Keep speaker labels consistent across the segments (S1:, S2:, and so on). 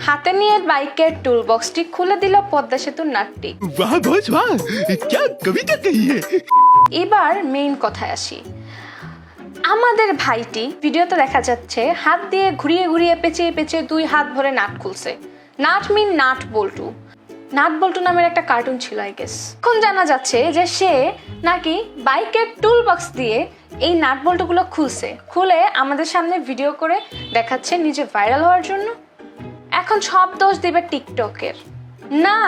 S1: হাতে নিয়ে বাইকের টুল বক্সটি খুলে দিল পদ্মা সেতুর নাটটি।
S2: वाह बॉस वाह, क्या कविता कही है।
S1: এবার মেইন কথায় আসি। আমাদের ভাইটি ভিডিওতে দেখা যাচ্ছে হাত দিয়ে ঘুরিয়ে ঘুরিয়ে পেঁচিয়ে পেঁচিয়ে 2 হাত ভরে নাট খুলছে। নাট মিন নাট বল্টু। নাট বল্টু নামের একটা কার্টুন ছিল আই গেস। এখন জানা যাচ্ছে যে সে নাকি বাইকের টুল বক্স দিয়ে এই নাট বল্টুগুলো খুলে আমাদের সামনে ভিডিও করে দেখাচ্ছে নিজে ভাইরাল হওয়ার জন্য। এখন সব দোষ দিবে টিকটকের। না,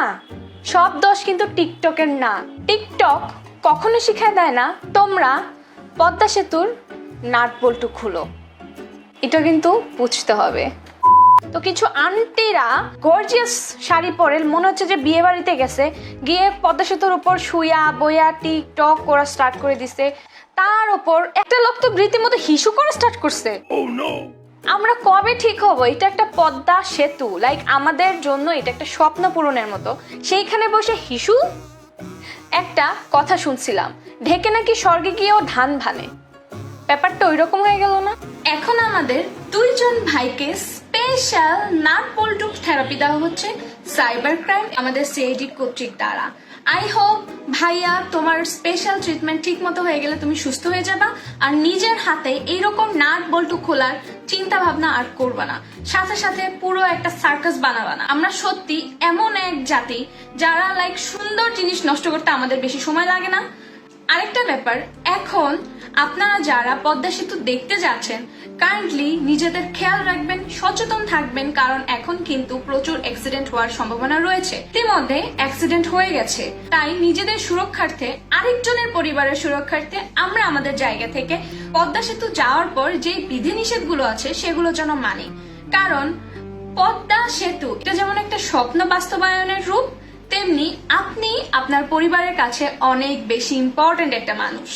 S1: সব দোষ কিন্তু টিকটকের না। টিকটক কখনো শিখায় দেয় না তোমরা পদ্মা সেতুর নাট বল্টু খুলো, এটা কিন্তু বুঝতে হবে। তো কিছু আন্টিরা গর্জিয়াস শাড়ি পরে মনে হচ্ছে যে বিয়ে বাড়িতে গেছে, গিয়ে পদ্মা সেতুর উপর শুয়া বইয়া টিকটক করা স্টার্ট করে দিছে। তার উপর একটা লোক তো রীতিমতো হিসু করে স্টার্ট করছে। আমরা কবে ঠিক হব? এটা একটা পদ্মা সেতু, লাইক আমাদের জন্য এটা একটা স্বপ্ন পূরণের মতো। সেইখানে বসে হিসু। একটা কথা শুনছিলাম, ঢেকে নাকি স্বর্গে গিয়েও ধান ভানে। ব্যাপারটা ওই রকম হয়ে গেল না? এখন আমাদের 2 জন ভাইকে স্পেশাল নাট বল্টু থেরাপি দেওয়া হচ্ছে সাইবার ক্রাইম আমাদের সিআইডি কর্তৃক দ্বারা। আই হোপ ভাইয়া তোমার স্পেশাল ট্রিটমেন্ট ঠিক মতো হয়ে গেলে তুমি সুস্থ হয়ে যাবা, আর নিজের হাতে এইরকম নাট বল্টু খোলার চিন্তা ভাবনা আর করবা না। সাথে সাথে পুরো একটা সার্কাস বানাবা না। আমরা সত্যি এমন এক জাতি যারা লাইক সুন্দর জিনিস নষ্ট করতে আমাদের বেশি সময় লাগে না। আরেকটা ব্যাপার, এখন আপনারা যারা পদ্মা সেতু দেখতে যাচ্ছেন কাইন্ডলি নিজেদের খেয়াল রাখবেন, সচেতন থাকবেন, কারণ এখন কিন্তু প্রচুর অ্যাক্সিডেন্ট হওয়ার সম্ভাবনা রয়েছে। ইতিমধ্যে অ্যাক্সিডেন্ট হয়ে গেছে, তাই নিজেদের সুরক্ষার্থে আরেকজনের পরিবারের সুরক্ষার্থে আমরা আমাদের জায়গা থেকে পদ্মা সেতু যাওয়ার পর যে বিধিনিষেধগুলো আছে সেগুলো যেন মানি। কারণ পদ্মা সেতু এটা যেমন একটা স্বপ্ন বাস্তবায়নের রূপ, তেমনি আপনি আপনার পরিবারের কাছে অনেক বেশি ইম্পর্টেন্ট একটা মানুষ।